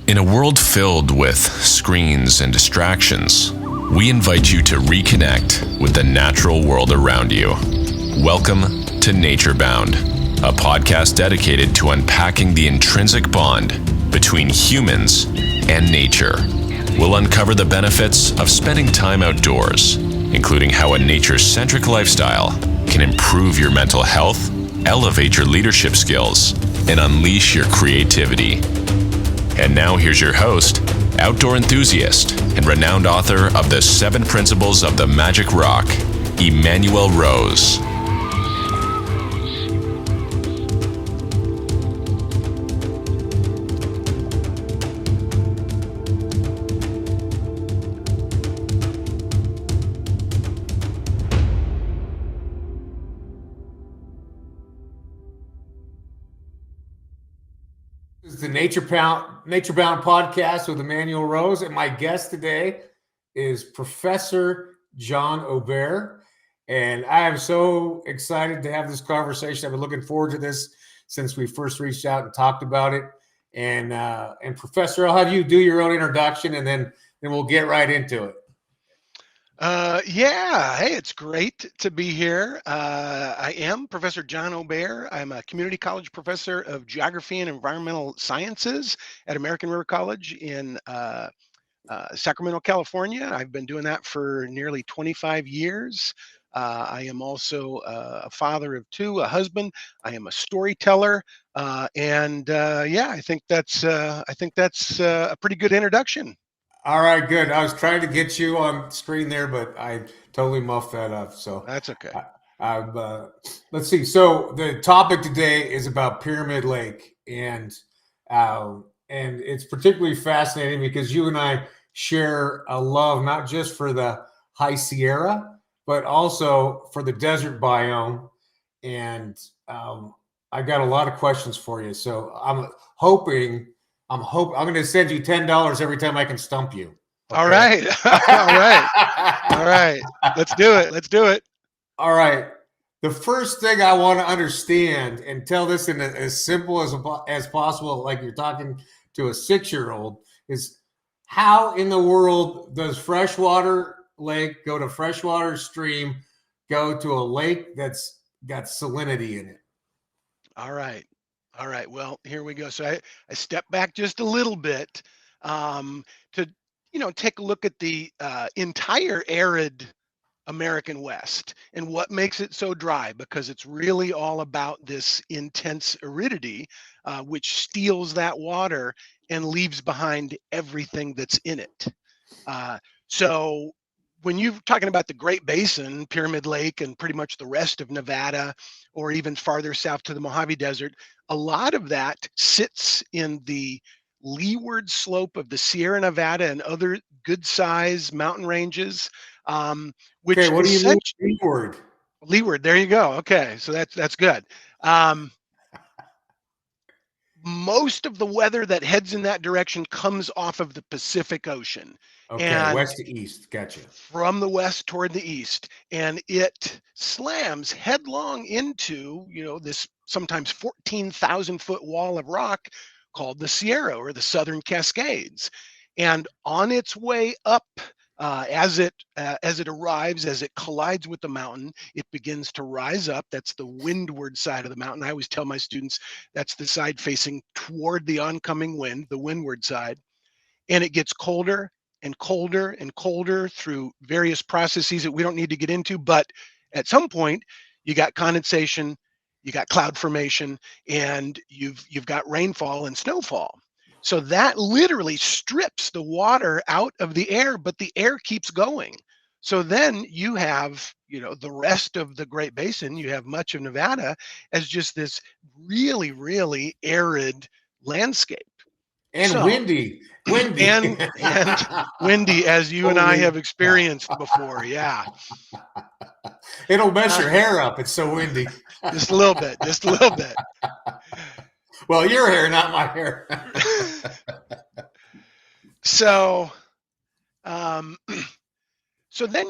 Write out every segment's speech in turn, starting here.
In a world filled with screens and distractions, we invite you to reconnect with the natural world around you. Welcome to Nature Bound, a podcast dedicated to unpacking the intrinsic bond between humans and nature. We'll uncover the benefits of spending time outdoors, including how a nature-centric lifestyle can improve your mental health, elevate your leadership skills, and unleash your creativity. And now here's your host, outdoor enthusiast, and renowned author of The 7 Principles of the Magic Rock, Emanuel Rose. This is the Nature Bound podcast with Emanuel Rose, and my guest today is Professor John Aubert. And I am so excited to have this conversation. I've been looking forward to this since we first reached out and talked about it. And Professor, I'll have you do your own introduction, and then we'll get right into it. Hey, it's great to be here. I am Professor John Aubert. I'm a community college professor of geography and environmental sciences at American River College in Sacramento, California. I've been doing that for nearly 25 years. I am also a father of 2, a husband. I am a storyteller, I think that's a pretty good introduction. All right, good. I was trying to get you on screen there, but I totally muffed that up. So That's okay. Let's see. So the topic today is about Pyramid Lake, and it's particularly fascinating because you and I share a love not just for the High Sierra, but also for the desert biome. And I got a lot of questions for you. So I'm going to send you $10 every time I can stump you. Okay? All right. All right. Let's do it. All right. The first thing I want to understand, and tell this in as simple as possible, like you're talking to a 6-year-old, is how in the world does freshwater lake go to freshwater stream, go to a lake that's got salinity in it? All right. Well, here we go. So I step back just a little bit to take a look at the entire arid American West and what makes it so dry, because it's really all about this intense aridity, which steals that water and leaves behind everything that's in it. So when you're talking about the Great Basin, Pyramid Lake, and pretty much the rest of Nevada, or even farther south to the Mojave Desert, a lot of that sits in the leeward slope of the Sierra Nevada and other good-sized mountain ranges. Which okay, what do you mean leeward? Leeward, there you go. Okay, so that's good. Most of the weather that heads in that direction comes off of the Pacific Ocean. Okay, and west to east, gotcha. From the west toward the east, and it slams headlong into, this sometimes 14,000-foot wall of rock called the Sierra, or the Southern Cascades. And on its way up, as it arrives, as it collides with the mountain, it begins to rise up. That's the windward side of the mountain. I always tell my students that's the side facing toward the oncoming wind, the windward side. And it gets colder and colder and colder through various processes that we don't need to get into. But at some point, you got condensation, you got cloud formation, and you've got rainfall and snowfall. So that literally strips the water out of the air, but the air keeps going. So then you have, the rest of the Great Basin, you have much of Nevada as just this really, really arid landscape. And windy. And windy, as you and I have experienced before. Yeah. It'll mess your hair up. It's so windy. Just a little bit. Well, your hair, not my hair. So then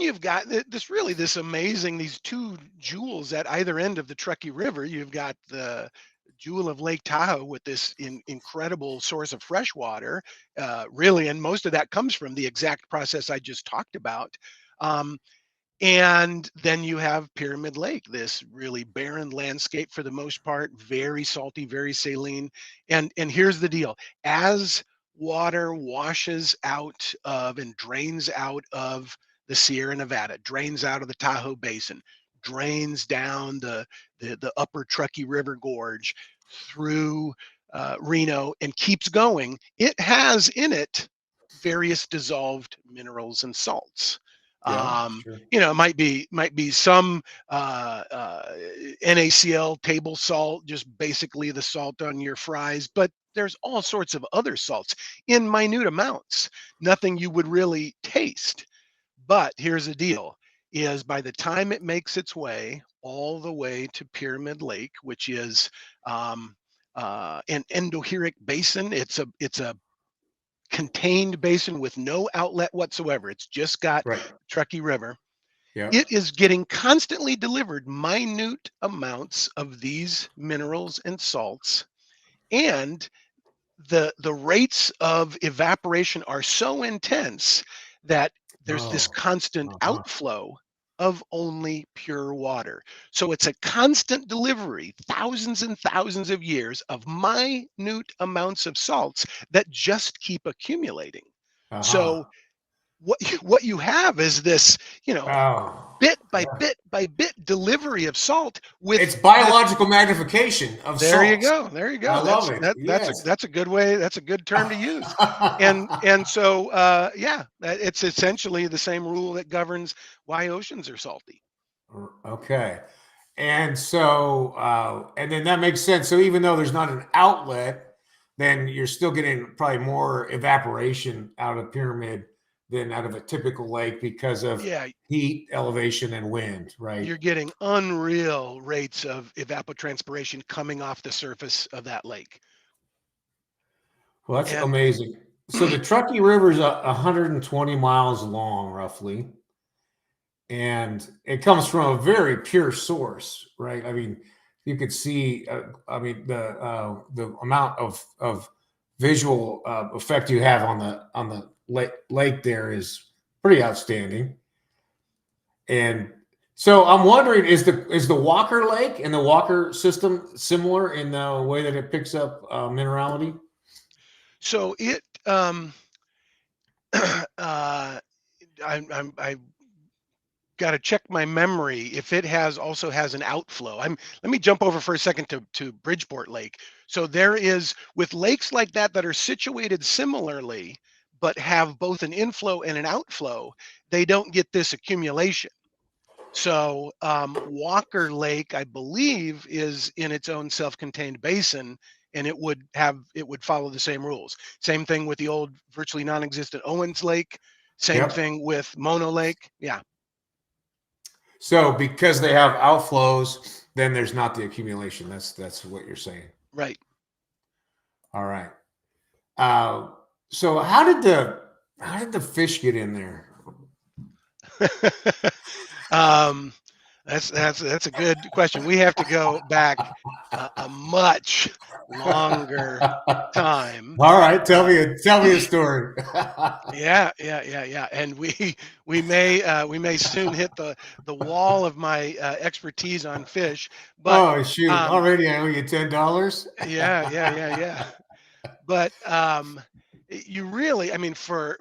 you've got this amazing, these 2 jewels at either end of the Truckee River. You've got the jewel of Lake Tahoe with this incredible source of fresh water, really, and most of that comes from the exact process I just talked about. Um, and then you have Pyramid Lake, this really barren landscape for the most part, very salty, very saline. And here's the deal: as water washes out of and drains out of the Sierra Nevada, drains out of the Tahoe Basin, drains down the upper Truckee River Gorge through Reno and keeps going, it has in it various dissolved minerals and salts. Yeah, sure. It might be some NaCl table salt, just basically the salt on your fries, but there's all sorts of other salts in minute amounts, nothing you would really taste. But here's the deal: is by the time it makes its way all the way to Pyramid Lake, which is an endoheric basin, it's a contained basin with no outlet whatsoever. It's just got Right. Truckee River. Yeah. It is getting constantly delivered minute amounts of these minerals and salts, and the rates of evaporation are so intense that there's this Oh. constant Uh-huh. outflow of only pure water. So it's a constant delivery, thousands and thousands of years of minute amounts of salts that just keep accumulating. Uh-huh. So what you have is this, Oh. bit by Yeah. bit by bit delivery of salt It's with biological magnification of there you salts. go. There you I go. love That's it. that that's a Yes. that's a good way. That's a good term to use. And so yeah, it's essentially the same rule that governs why oceans are salty. Okay. And so, and then that makes sense. So even though there's not an outlet, then you're still getting probably more evaporation out of Pyramid than out of a typical lake because of Yeah, heat, elevation, and wind, right? you're getting unreal rates of evapotranspiration coming off the surface of that lake. Well, that's And amazing. So the Truckee River is 120 miles long, roughly, and it comes from a very pure source, right? I mean, you could see, I mean, the amount of visual effect you have on the lake there is pretty outstanding. And so I'm wondering, is the Walker Lake and the Walker system similar in the way that it picks up minerality? so it I got to check my memory if it also has an outflow. Let me jump over for a second to Bridgeport Lake. So there is, with lakes like that are situated similarly but have both an inflow and an outflow, they don't get this accumulation. So Walker Lake, I believe, is in its own self-contained basin, and it would follow the same rules. Same thing with the old virtually non-existent Owens Lake. Same Yep. thing with Mono Lake. Yeah, So because they have outflows, then there's not the accumulation. That's what you're saying. right. All right. Uh, so how did the fish get in there? um, that's a good question. We have to go back a much longer time. All right, tell Uh, me a story. yeah. And we may soon hit the wall of my expertise on fish, but Oh shoot! um, Already I owe you $10. yeah. But you really, I mean, for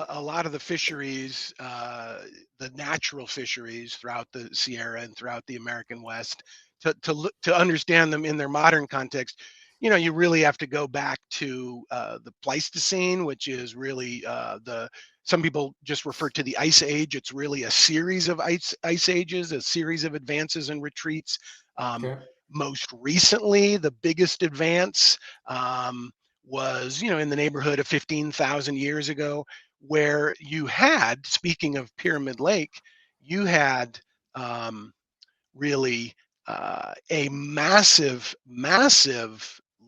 a lot of the fisheries, the natural fisheries throughout the Sierra and throughout the American West, to understand them in their modern context, you really have to go back to the Pleistocene, which is really the some people just refer to the Ice Age. It's really a series of ice ages, a series of advances and retreats. Um, Okay. Most recently, the biggest advance was, in the neighborhood of 15,000 years ago, where you had, speaking of Pyramid Lake, you had um, really a massive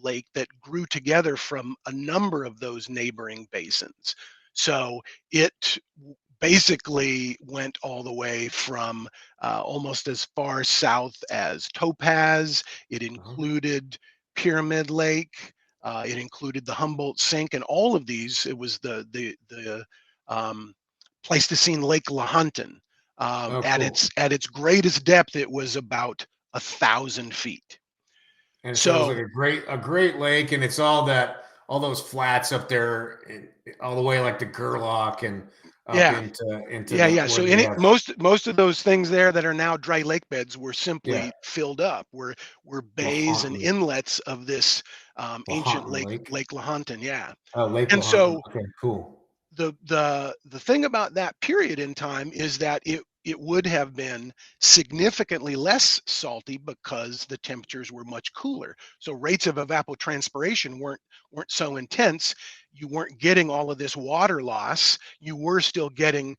lake that grew together from a number of those neighboring basins. So it basically went all the way from almost as far south as Topaz. It Uh-huh. included Pyramid Lake. It included the Humboldt Sink, and all of these. It was the um, Pleistocene Lake Lahontan. Oh, At cool. its greatest depth, it was about 1,000 feet. And so it was like So a great lake, and it's all those flats up there, all the way like to Gerlach and up yeah, into yeah, the yeah. where So they have most of those things there that are now dry lake beds were yeah simply filled up. Were bays and Lahontan inlets of this ancient Lahontan Lake. Lake Lahontan. Yeah, Oh, Lake and Lahontan. so Okay, cool. the thing about that period in time is that it would have been significantly less salty because the temperatures were much cooler. So rates of evapotranspiration weren't so intense. You weren't getting all of this water loss. You were still getting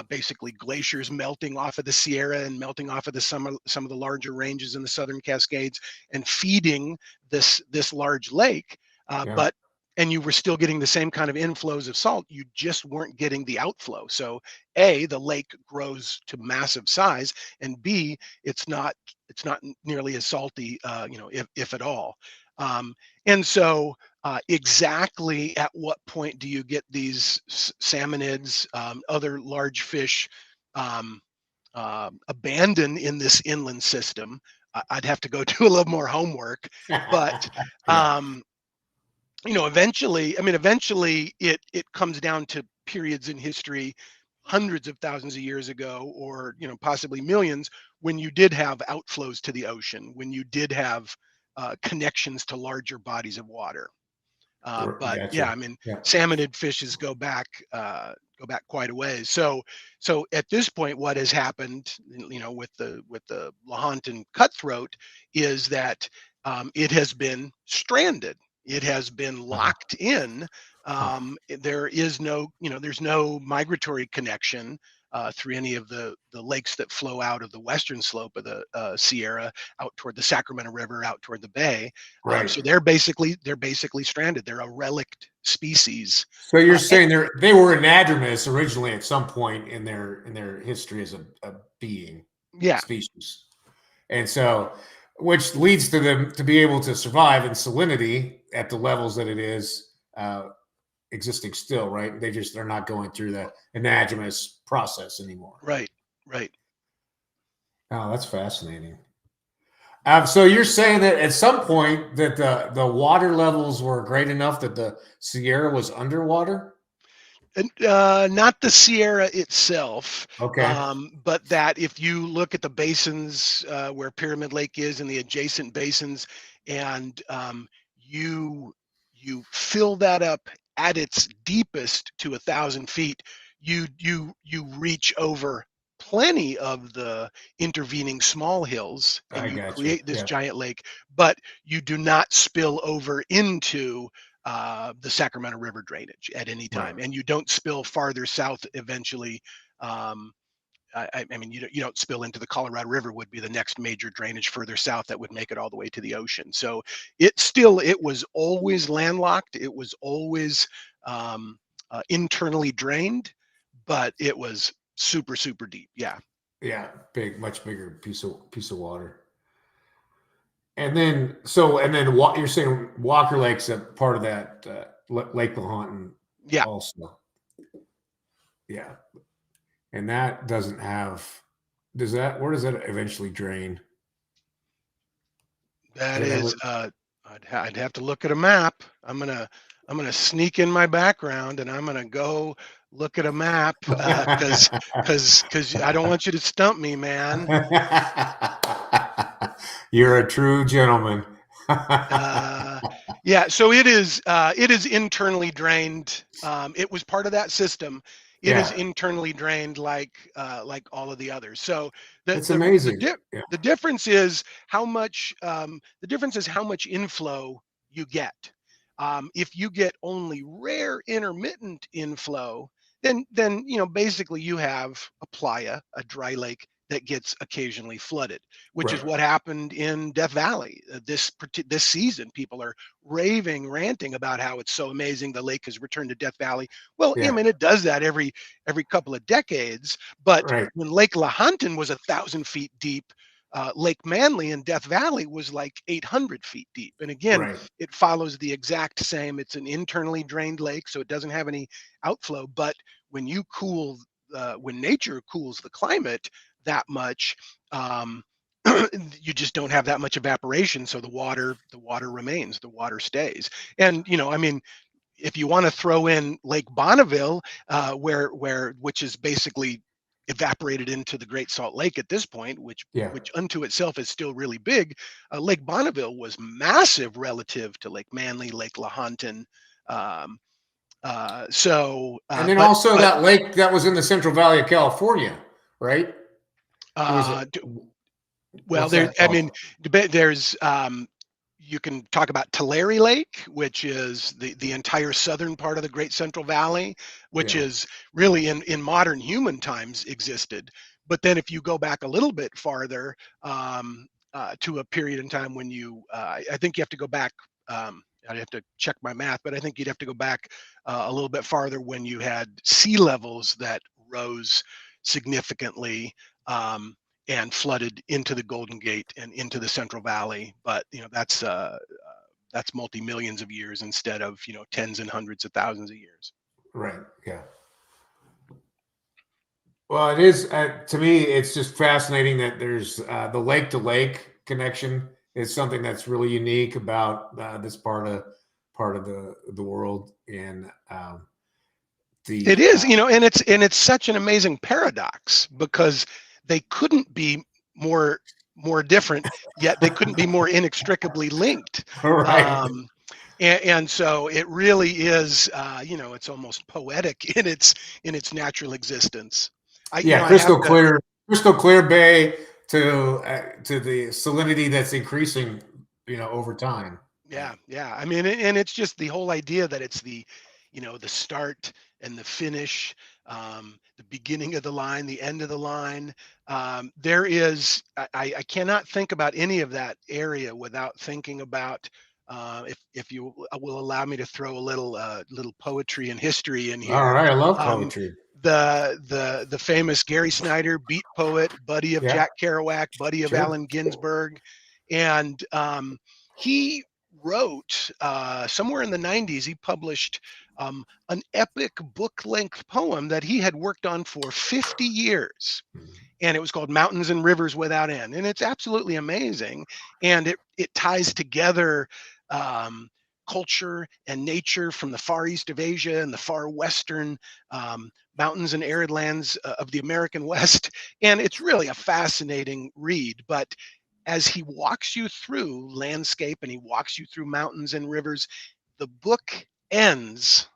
basically glaciers melting off of the Sierra and melting off of some of the larger ranges in the Southern Cascades and feeding this large lake. Yeah, But and you were still getting the same kind of inflows of salt. You just weren't getting the outflow. So A, the lake grows to massive size, and B, it's not nearly as salty, if at all. Um, and so exactly at what point do you get these salmonids, other large fish, um, abandon in this inland system? I'd have to go do a little more homework, but yeah, um, eventually it comes down to periods in history hundreds of thousands of years ago, or possibly millions, when you did have outflows to the ocean, when you did have connections to larger bodies of water. But gotcha. yeah, I mean, Yeah, salmonid fishes go back quite a ways. So at this point, what has happened, with the Lahontan cutthroat, is that it has been stranded. It has been uh-huh. locked in. Huh. There is there's no migratory connection through any of the lakes that flow out of the western slope of the Sierra out toward the Sacramento River, out toward the bay. Right. So they're basically stranded. They're a relict species. So you're And, saying they were anadromous originally at some point in their history as a being yeah, species, and so which leads to them to be able to survive in salinity at the levels that it is existing still. Right? They're not going through the anadromous process anymore. right, right. Oh, that's fascinating. So you're saying that at some point that the water levels were great enough that the Sierra was underwater? And not the Sierra itself, Okay. but that if you look at the basins where Pyramid Lake is and the adjacent basins, and you fill that up at its deepest to 1,000 feet, you reach over plenty of the intervening small hills, and I you got you. create this Yeah. giant lake, but you do not spill over into the Sacramento River drainage at any Right. time, and you don't spill farther south eventually. Um, I mean, you don't spill into the Colorado River, would be the next major drainage further south that would make it all the way to the ocean. So it was always landlocked. It was always internally drained, but it was super, super deep. Yeah. Yeah. Big, much bigger piece of water. And then you're saying Walker Lake's a part of that Lake Lahontan Yeah. also. Yeah. And that doesn't have. Where does that eventually drain? That Does it is, ever? I'd have to look at a map. I'm gonna sneak in my background and I'm gonna go look at a map because I don't want you to stump me, man. You're a true gentleman. Uh, yeah, so it is internally drained. It was part of that system. It is Yeah, internally drained like all of the others. So the it's the the amazing. di- Yeah, the difference is how much inflow you get. If you get only rare intermittent inflow, then basically you have a playa, a dry lake that gets occasionally flooded, which is right. what happened in Death Valley this season. People are raving, ranting about how it's so amazing the lake has returned to Death Valley. Well, I Yeah, mean, it does that every couple of decades. But right. when Lake Lahontan was 1,000 feet deep, Lake Manly in Death Valley was like 800 feet deep. And again, Right. it follows the exact same. It's an internally drained lake, so it doesn't have any outflow. But when you cool, when nature cools the climate that much, you just don't have that much evaporation. So the water remains, the water stays. And I mean, if you want to throw in Lake Bonneville, which is basically evaporated into the Great Salt Lake at this point, which Yeah. unto itself is still really big. Lake Bonneville was massive relative to Lake Manly, Lake Lahontan. Um, And then but also that lake that was in the Central Valley of California, right? Was uh, it? well, What's there. that I called? mean, there's you can talk about Tulare Lake, which is the entire southern part of the Great Central Valley, which Yeah. is really in modern human times existed. But then if you go back a little bit farther to a period in time when I think you have to go back. I'd have to check my math, but I think you'd have to go back a little bit farther when you had sea levels that rose significantly. And flooded into the Golden Gate and into the Central Valley. But that's multi-millions of years instead of tens and hundreds of thousands of years. Right. Yeah. Well, it is to me. It's just fascinating that there's the lake to lake connection is something that's really unique about this part of the world, and It is, and it's such an amazing paradox because they couldn't be more different, yet they couldn't be more inextricably linked. right. And so it really is, it's almost poetic in its natural existence. Yeah, crystal clear bay to the salinity that's increasing, over time. Yeah. I mean, and it's just the whole idea that it's the start and the finish, the beginning of the line, the end of the line. There is, I cannot think about any of that area without thinking about, if you will allow me to throw a little poetry and history in All here. right, I love Um, poetry. the famous Gary Snyder, beat poet, buddy of Yeah, Jack Kerouac, buddy of sure. Allen Ginsberg, and he wrote somewhere in the 90s. He published an epic book-length poem that he had worked on for 50 years, and it was called Mountains and Rivers Without End, and it's absolutely amazing, and it ties together culture and nature from the far east of Asia and the far western mountains and arid lands of the American West. And it's really a fascinating read. But as he walks you through landscape and he walks you through mountains and rivers, the book ends.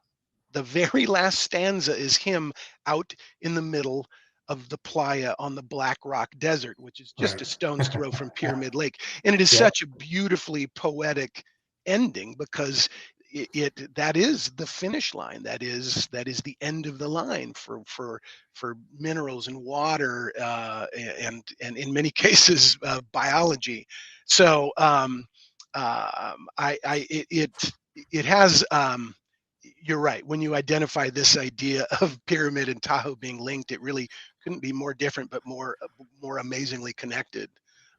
The very last stanza is him out in the middle of the playa on the Black Rock Desert, which is just Right. a stone's throw from Pyramid Lake. And it is Yeah. such a beautifully poetic ending because that is the finish line. That is the end of the line for minerals and water and in many cases biology. So it has. You're right. When you identify this idea of Pyramid and Tahoe being linked, it really couldn't be more different, but more amazingly connected.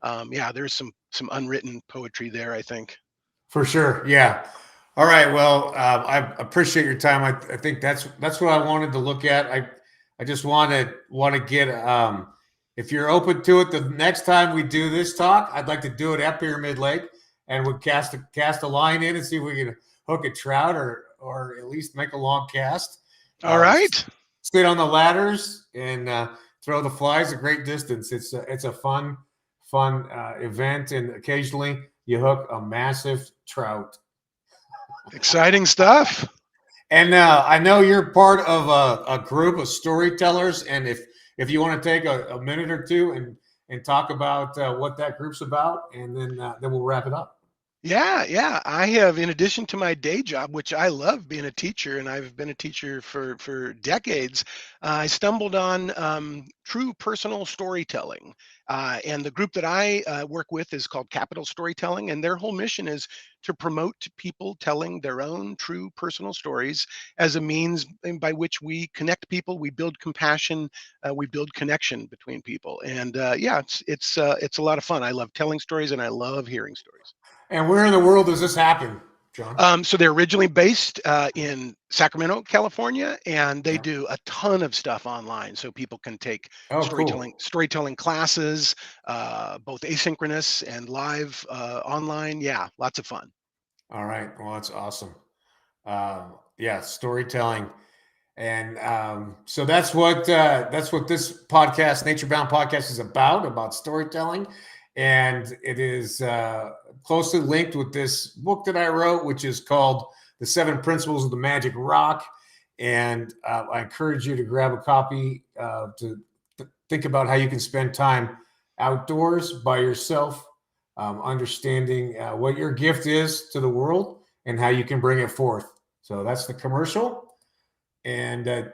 There's some unwritten poetry there, I think. For sure. Yeah. All right. Well, I appreciate your time. I think that's what I wanted to look at. I just want to get if you're open to it, the next time we do this talk, I'd like to do it at Pyramid Lake, and we'll cast a line in and see if we can hook a trout or at least make a long cast. All right. Sit on the ladders and throw the flies a great distance. It's a fun event, and occasionally you hook a massive trout. Exciting stuff. And I know you're part of a group of storytellers, and if you want to take a minute or two and talk about what that group's about, and then we'll wrap it up. Yeah. I have, in addition to my day job, which I love being a teacher, and I've been a teacher for decades, I stumbled on true personal storytelling. And the group that I work with is called Capital Storytelling, and their whole mission is to promote people telling their own true personal stories as a means by which we connect people, we build compassion, we build connection between people. And yeah, it's a lot of fun. I love telling stories, and I love hearing stories. And where in the world does this happen, John? So they're originally based in Sacramento, California, and they Yeah. do a ton of stuff online. So people can take Oh, storytelling cool. storytelling classes, both asynchronous and live online. Yeah, lots of fun. All right. Well, that's awesome. Yeah, storytelling. And so that's what this podcast, Nature Bound podcast, is about storytelling, and it is closely linked with this book that I wrote, which is called "The Seven Principles of the Magic Rock." And I encourage you to grab a copy to think about how you can spend time outdoors by yourself, understanding what your gift is to the world and how you can bring it forth. So that's the commercial. And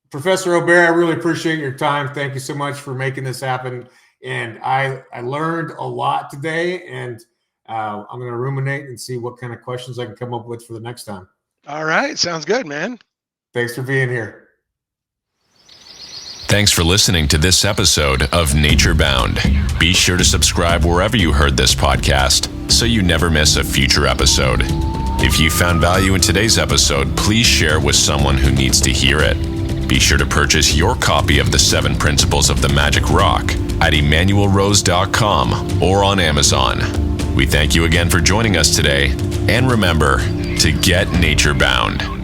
Professor Aubert, I really appreciate your time. Thank you so much for making this happen. And I learned a lot today, and I'm going to ruminate and see what kind of questions I can come up with for the next time. All right, sounds good, man. Thanks for being here. Thanks for listening to this episode of Nature Bound. Be sure to subscribe wherever you heard this podcast so you never miss a future episode. If you found value in today's episode, please share it with someone who needs to hear it. Be sure to purchase your copy of The 7 Principles of the Magic Rock at EmanuelRose.com or on Amazon. We thank you again for joining us today, and remember to get nature bound.